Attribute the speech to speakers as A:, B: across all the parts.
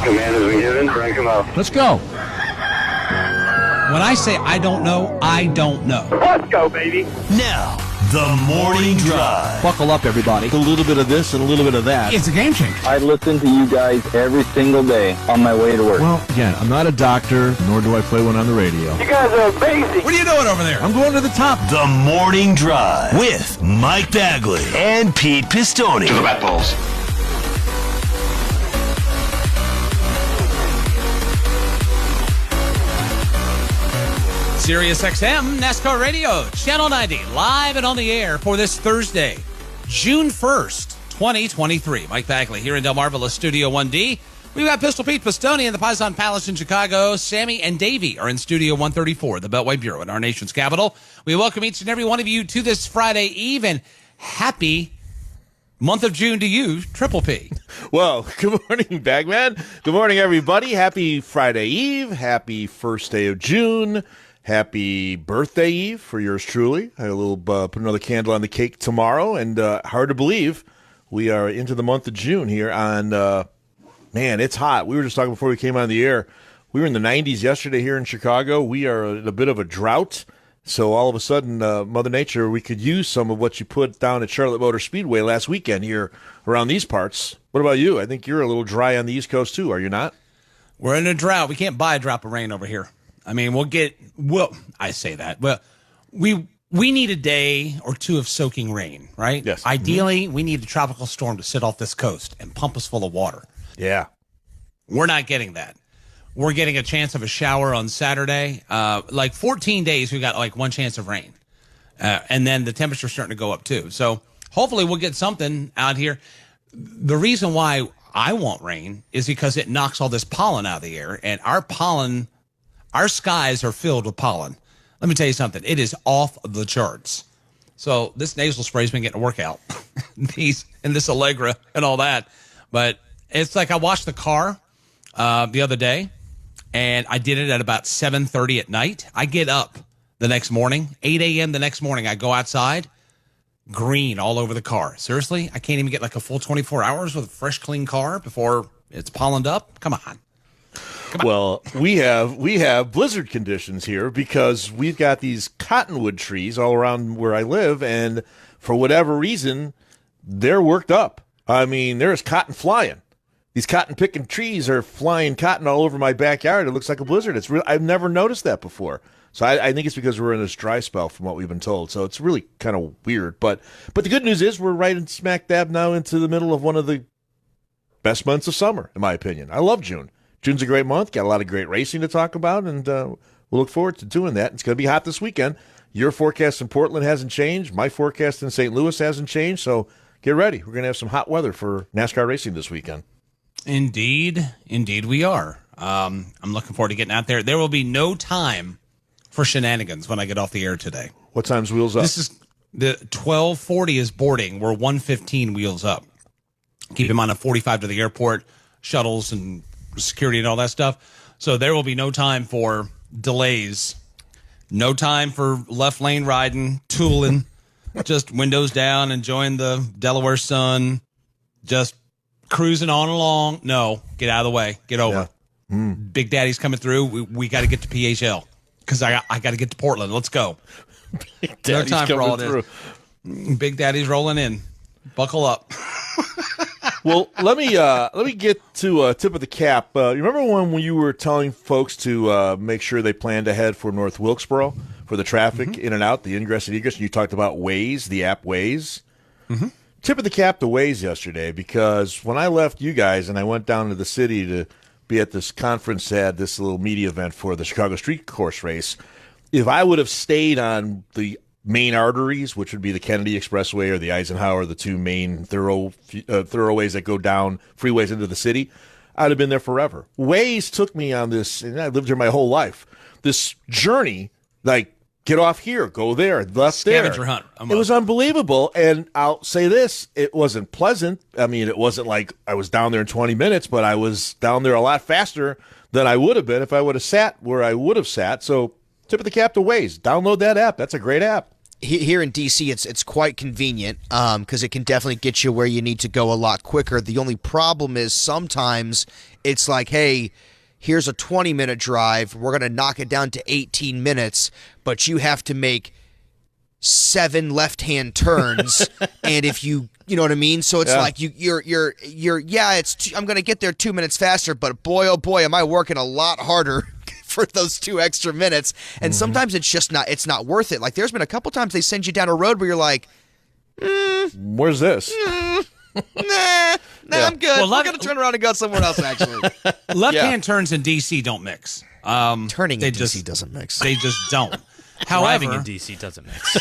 A: Command has been given. Crank him up.
B: Let's go. When I say I don't know, I don't know.
A: Let's go, baby.
C: Now, the Morning Drive.
B: Buckle up, everybody.
D: A little bit of this and a little bit of that.
B: It's a game changer.
E: I listen to you guys every single day on my way to work.
D: Well, again, I'm not a doctor, nor do I play one on the radio.
A: You guys are amazing.
B: What are you doing over there?
D: I'm going to the top.
C: The Morning Drive with Mike Bagley and Pete Pistone.
A: To the bat balls.
F: Sirius XM, NASCAR Radio, Channel 90, live and on the air for this Thursday, June 1st, 2023. Mike Bagley here in Del Marvilla Studio 1D. We've got Pistol Pete Pistone in the Paisan Palace in Chicago. Sammy and Davey are in Studio 134, the Beltway Bureau in our nation's capital. We welcome each and every one of you to this Friday Eve, and happy month of June to you, Triple P.
D: Well, good morning, Bagman. Good morning, everybody. Happy Friday Eve. Happy first day of June. Happy birthday Eve for yours truly. I had a little put another candle on the cake tomorrow, and hard to believe we are into the month of June here on, man, it's hot. We were just talking before we came on the air. We were in the 90s yesterday here in Chicago. We are in a bit of a drought. So all of a sudden, Mother Nature, we could use some of what you put down at Charlotte Motor Speedway last weekend here around these parts. What about you? I think you're a little dry on the East Coast too, are you not?
F: We're in a drought. We can't buy a drop of rain over here. I mean, I say that. Well, we need a day or two of soaking rain, right?
D: Yes.
F: Ideally, we need a tropical storm to sit off this coast and pump us full of water.
D: Yeah.
F: We're not getting that. We're getting a chance of a shower on Saturday. Like 14 days, we got like one chance of rain. And then the temperature's starting to go up too. So hopefully we'll get something out here. The reason why I want rain is because it knocks all this pollen out of the air. And our skies are filled with pollen. Let me tell you something. It is off the charts. So this nasal spray's been getting a workout. And this Allegra and all that. But it's like I washed the car the other day, and I did it at about 7:30 at night. I get up the next morning, 8 a.m. the next morning. I go outside, green all over the car. Seriously? I can't even get like a full 24 hours with a fresh, clean car before it's pollened up? Come on.
D: Well, we have blizzard conditions here because we've got these cottonwood trees all around where I live, and for whatever reason, they're worked up. I mean, there's cotton flying. These cotton-picking trees are flying cotton all over my backyard. It looks like a blizzard. It's real. I've never noticed that before. So I think it's because we're in this dry spell from what we've been told. So it's really kind of weird. But the good news is we're right in smack dab now into the middle of one of the best months of summer, in my opinion. I love June. June's a great month. Got a lot of great racing to talk about, and we'll look forward to doing that. It's going to be hot this weekend. Your forecast in Portland hasn't changed. My forecast in St. Louis hasn't changed. So get ready. We're going to have some hot weather for NASCAR racing this weekend.
F: Indeed we are. I'm looking forward to getting out there. There will be no time for shenanigans when I get off the air today.
D: What time's wheels up?
F: This is the 12:40 is boarding. We're 1:15 wheels up. Keep in mind, I'm 45 to the airport, shuttles and security and all that stuff. So there will be no time for delays. No time for left lane riding, tooling, just windows down, enjoying the Delaware sun, just cruising on along. No, get out of the way. Get over. Yeah. Big Daddy's coming through. We got to get to PHL because I got to get to Portland. Let's go. No time for all this. Big Daddy's rolling in. Buckle up.
D: Well, let me get to tip of the cap. You remember when you were telling folks to make sure they planned ahead for North Wilkesboro for the traffic in and out, the ingress and egress, and you talked about Waze, the app Waze? Mm-hmm. Tip of the cap to Waze yesterday, because when I left you guys and I went down to the city to be at this conference, had this little media event for the Chicago Street Course race, if I would have stayed on the main arteries, which would be the Kennedy Expressway or the Eisenhower, the two main thoroughways that go down freeways into the city, I'd have been there forever. Waze took me on this, and I lived here my whole life, this journey, like, get off here, go there, left
F: Scavenger
D: there.
F: hunt.
D: It was unbelievable, and I'll say this, it wasn't pleasant. I mean, it wasn't like I was down there in 20 minutes, but I was down there a lot faster than I would have been if I would have sat where I would have sat. So tip of the cap to Waze. Download that app. That's a great app.
G: here in DC, it's quite convenient because it can definitely get you where you need to go a lot quicker. The only problem is sometimes it's like, hey, here's a 20-minute drive. We're going to knock it down to 18 minutes, but you have to make 7 left-hand turns, and if you know what I mean. So it's like you're I'm going to get there 2 minutes faster, but boy, oh boy, am I working a lot harder for those 2 extra minutes. And sometimes it's not worth it. Like there's been a couple times they send you down a road where you're like,
D: Where's this?
G: nah, I'm good.
F: Well,
G: I'm going to turn around and go somewhere else, actually.
F: Left-hand turns in DC don't mix.
G: Turning in DC doesn't mix.
F: They just don't.
H: Driving
F: However,
H: in DC doesn't mix.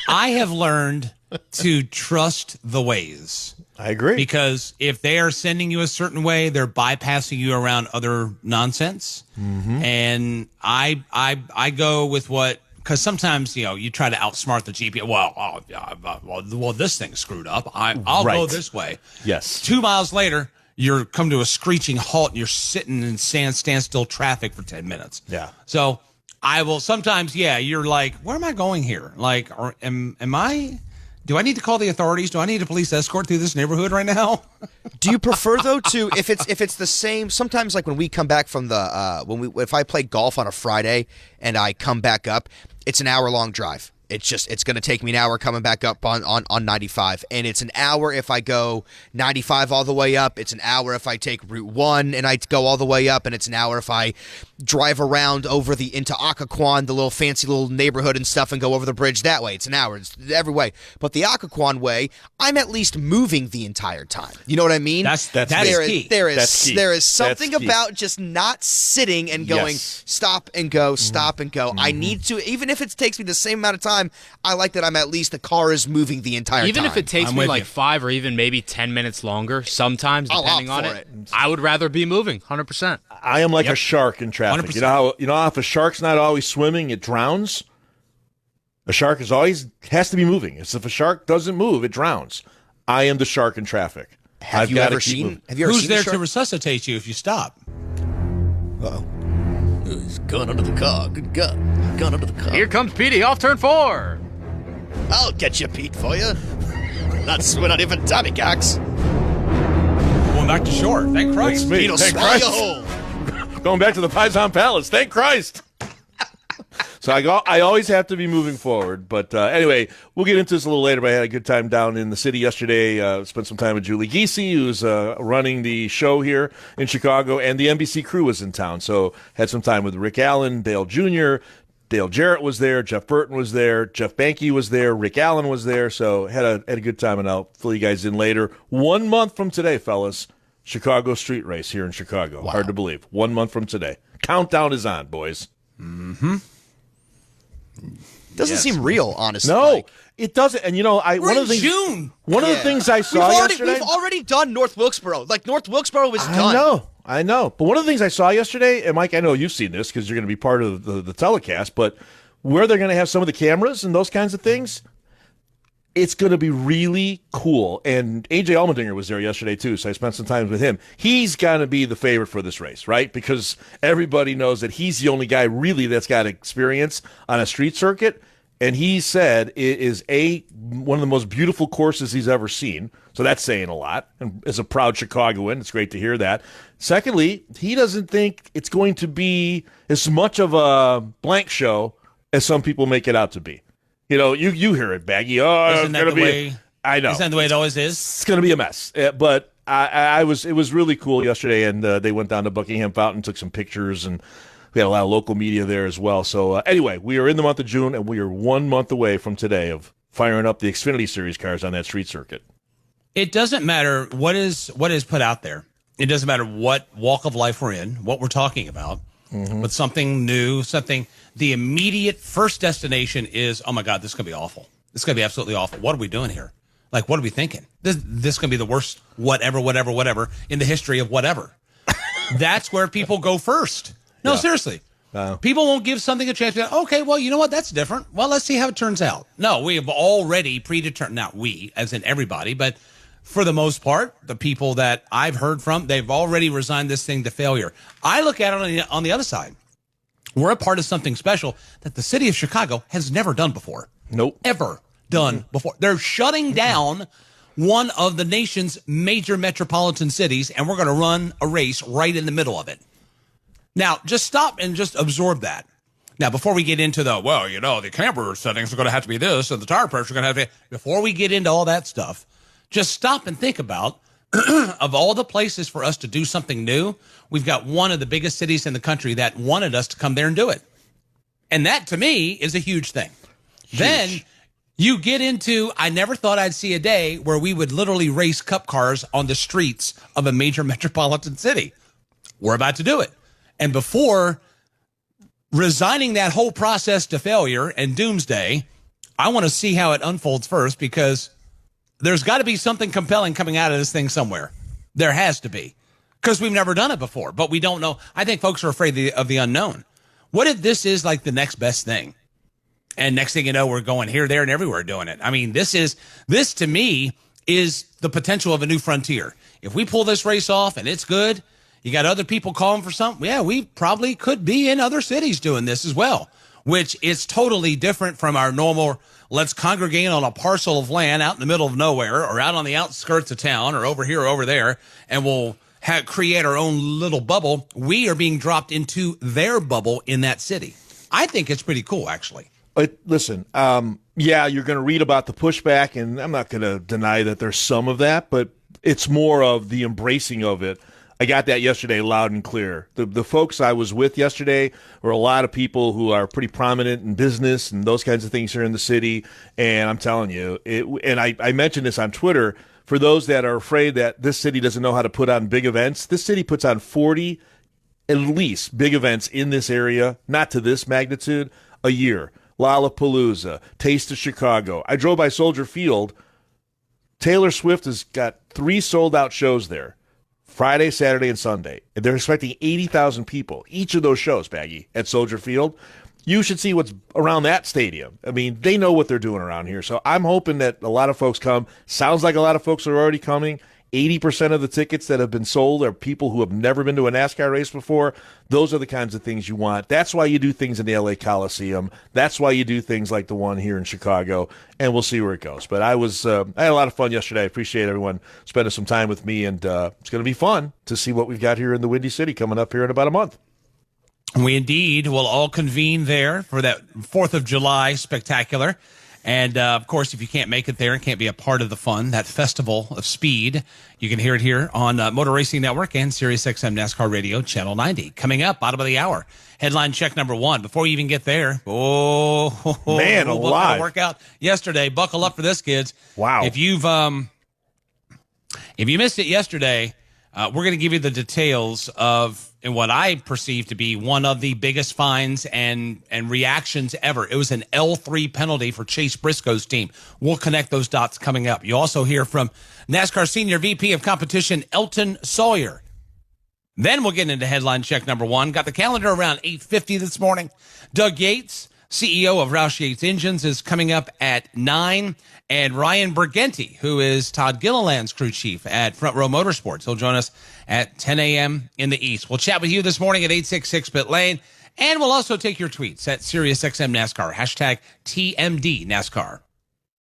F: I have learned to trust the ways.
D: I agree.
F: Because if they are sending you a certain way, they're bypassing you around other nonsense. And I go with what, because sometimes, you try to outsmart the GPS. Well, this thing's screwed up. I'll go this way.
D: Yes.
F: 2 miles later, you're come to a screeching halt and you're sitting in standstill traffic for 10 minutes.
D: Yeah.
F: So I will sometimes, you're like, where am I going here? Like, or am I... Do I need to call the authorities? Do I need a police escort through this neighborhood right now?
G: Do you prefer though to if it's the same? Sometimes like when we come back from the if I play golf on a Friday and I come back up, it's an hour-long drive. It's going to take me an hour coming back up on 95, and it's an hour if I go 95 all the way up. It's an hour if I take Route 1 and I go all the way up, and it's an hour if I drive around over into Occoquan, the little fancy little neighborhood and stuff, and go over the bridge that way. It's an hour. It's every way. But the Occoquan way, I'm at least moving the entire time. You know what I mean?
F: That's key.
G: There
D: That's key.
G: is something
D: That's key.
G: about just not sitting and going stop and go, stop and go. I need to, even if it takes me the same amount of time, I like that I'm at least the car is moving the entire time.
H: Even if it takes
F: I'm
H: me
F: with
H: like
F: you.
H: 5 or even maybe 10 minutes longer, sometimes
G: I'll
H: depending
G: opt
H: on
G: for
H: it, I would rather be moving 100%.
D: I am like a shark in traffic.
F: 100%.
D: You know how if a shark's not always swimming, it drowns? A shark has to be moving. If a shark doesn't move, it drowns. I am the shark in traffic.
G: Have you ever seen
F: Who's there
G: a
F: to
G: shark?
F: resuscitate you if you stop?
G: Uh-oh. He's gun under the car. Good gun. Gun under the car.
H: Here comes Petey off turn 4.
G: I'll get you, Pete, for you. We're not even Tommy Cox.
F: Going back to shore. Thank Christ.
D: me.
G: Pete'll
D: Thank
G: swallow you
D: Christ.
G: whole.
D: Going back to the Paisan Palace. Thank Christ. So I always have to be moving forward. But anyway, we'll get into this a little later, but I had a good time down in the city yesterday. Spent some time with Julie Giese, who's running the show here in Chicago, and the NBC crew was in town. So had some time with Rick Allen, Dale Jr., Dale Jarrett was there, Jeff Burton was there, Jeff Banke was there, Rick Allen was there. So had a good time, and I'll fill you guys in later. 1 month from today, fellas, Chicago street race here in Chicago. Wow. Hard to believe. 1 month from today. Countdown is on, boys.
G: Doesn't seem real, honestly.
D: No,
G: Mike.
D: it doesn't. And
F: We're
D: one of
F: in
D: the things,
F: June.
D: One of the things I saw yesterday.
G: We've already done North Wilkesboro. Like North Wilkesboro was done.
D: I know. But one of the things I saw yesterday, and Mike, I know you've seen this because you're going to be part of the telecast, but where they're going to have some of the cameras and those kinds of things, it's going to be really cool. And AJ Allmendinger was there yesterday too, so I spent some time with him. He's going to be the favorite for this race, right? Because everybody knows that he's the only guy really that's got experience on a street circuit. And he said it is one of the most beautiful courses he's ever seen. So that's saying a lot. And as a proud Chicagoan, it's great to hear that. Secondly, he doesn't think it's going to be as much of a blank show as some people make it out to be. You know, you hear it, Baggy. Oh,
F: Isn't
D: it's
F: that
D: going to
F: the
D: be.
F: way?
D: I know.
F: Isn't that the way it always is?
D: It's going to be a mess. But it was really cool yesterday, and they went down to Buckingham Fountain, took some pictures, and we had a lot of local media there as well. So anyway, we are in the month of June, and we are 1 month away from today of firing up the Xfinity Series cars on that street circuit.
F: It doesn't matter what is put out there. It doesn't matter what walk of life we're in, what we're talking about, but something new, the immediate first destination is, oh my God, this is going to be awful. This is going to be absolutely awful. What are we doing here? Like, what are we thinking? This is going to be the worst whatever in the history of whatever. That's where people go first. No, seriously. People won't give something a chance. Okay, well, you know what? That's different. Well, let's see how it turns out. No, we have already predetermined, not we, as in everybody, but for the most part, the people that I've heard from, they've already resigned this thing to failure. I look at it on the other side. We're a part of something special that the city of Chicago has never done before.
D: Nope.
F: Ever done before. They're shutting down one of the nation's major metropolitan cities, and we're going to run a race right in the middle of it. Now, just stop and just absorb that. Now, before we get into the camber settings are going to have to be this, and the tire pressure is going to have to be, before we get into all that stuff, just stop and think about, of all the places for us to do something new, we've got one of the biggest cities in the country that wanted us to come there and do it. And that, to me, is a huge thing. Huge. Then you get into, I never thought I'd see a day where we would literally race cup cars on the streets of a major metropolitan city. We're about to do it. And before resigning that whole process to failure and doomsday, I want to see how it unfolds first, because there's got to be something compelling coming out of this thing somewhere. There has to be, because we've never done it before, but we don't know. I think folks are afraid of the unknown. What if this is like the next best thing? And next thing you know, we're going here, there, and everywhere doing it. I mean, this to me is the potential of a new frontier. If we pull this race off and it's good, you got other people calling for something. Yeah, we probably could be in other cities doing this as well, which is totally different from our normal, let's congregate on a parcel of land out in the middle of nowhere or out on the outskirts of town or over here or over there, and we'll create our own little bubble. We are being dropped into their bubble in that city. I think it's pretty cool, actually.
D: Listen, yeah, you're going to read about the pushback, and I'm not going to deny that there's some of that, but it's more of the embracing of it. I got that yesterday loud and clear. The folks I was with yesterday were a lot of people who are pretty prominent in business and those kinds of things here in the city. And I'm telling you, I mentioned this on Twitter, for those that are afraid that this city doesn't know how to put on big events, this city puts on 40 at least big events in this area, not to this magnitude, a year. Lollapalooza, Taste of Chicago. I drove by Soldier Field. Taylor Swift has got 3 sold-out shows there. Friday, Saturday, and Sunday. And they're expecting 80,000 people, each of those shows, Baggy, at Soldier Field. You should see what's around that stadium. I mean, they know what they're doing around here. So I'm hoping that a lot of folks come. Sounds like a lot of folks are already coming. 80% of the tickets that have been sold are people who have never been to a NASCAR race before. Those are the kinds of things you want. That's why you do things in the LA Coliseum. That's why you do things like the one here in Chicago, and we'll see where it goes. But I had a lot of fun yesterday. I appreciate everyone spending some time with me, and it's going to be fun to see what we've got here in the Windy City coming up here in about a month.
F: We indeed will all convene there for that 4th of July spectacular. And, of course, if you can't make it there and can't be a part of the fun, that festival of speed, you can hear it here on Motor Racing Network and SiriusXM NASCAR Radio, Channel 90. Coming up, bottom of the hour, headline check number 1. Before you even get there,
D: man, a lot.
F: Workout yesterday. Buckle up for this, kids.
D: Wow.
F: If you missed it yesterday, we're going to give you the details of in what I perceive to be one of the biggest fines and reactions ever. It was an L3 penalty for Chase Briscoe's team. We'll connect those dots coming up. You also hear from NASCAR Senior VP of Competition, Elton Sawyer. Then we'll get into headline check number 1. Got the calendar around 8:50 this morning. Doug Yates, CEO of Roush Yates Engines, is coming up at 9. And Ryan Bergenti, who is Todd Gilliland's crew chief at Front Row Motorsports. He'll join us at 10 a.m. in the East. We'll chat with you this morning at 866 Pit Lane. And we'll also take your tweets at SiriusXM NASCAR, hashtag TMD NASCAR.